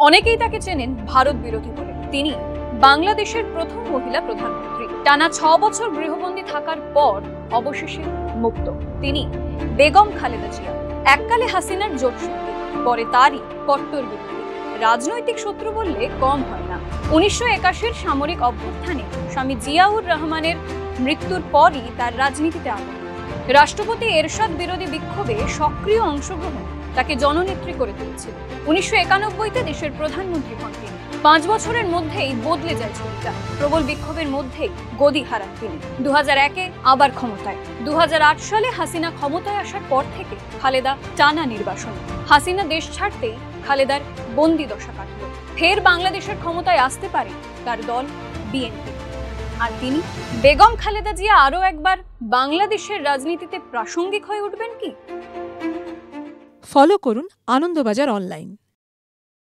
অনেকেই তাকে চেনেন ভারত বিরোধী বলে। তিনি বাংলাদেশের প্রথম মহিলা প্রধানমন্ত্রী। টানা 6 বছর গৃহবন্দী থাকার পর অবশেষে মুক্ত তিনি বেগম খালেদা জিয়া। এককালে হাসিনার জোটসঙ্গী, পরে তারই কট্টর বিরোধী। রাজনৈতিক শত্রু বললে কম হয় না। 1981-র সামরিক অভ্যুত্থানে স্বামী জিয়াউর রহমানের মৃত্যুর পরই তার রাজনীতিতে আগমন। রাষ্ট্রপতি এরশাদ বিরোধী বিক্ষোভে সক্রিয় অংশগ্রহণ তাকে জননেত্রী করে তুলেছিল। 1991-তে দেশের প্রধানমন্ত্রী হন তিনি। 5 বছরের মধ্যেই বদলে যায় ছবিটা। প্রবল বিক্ষোভের মধ্যেই গদি হারান তিনি। 2001-এ আবার ক্ষমতায়। 2008 সালে হাসিনা ক্ষমতায় আসার পর থেকে খালেদা টানা নির্বাসনে। হাসিনা দেশ ছাড়তেই খালেদার বন্দি দশা কাটল। ফের বাংলাদেশের ক্ষমতায় আসতে পারে তার দল বিএনপি। আর তিনি বেগম খালেদা জিয়া আরও একবার বাংলাদেশের রাজনীতিতে প্রাসঙ্গিক হয়ে উঠবেন কি? ফলো করুন আনন্দবাজার অনলাইন।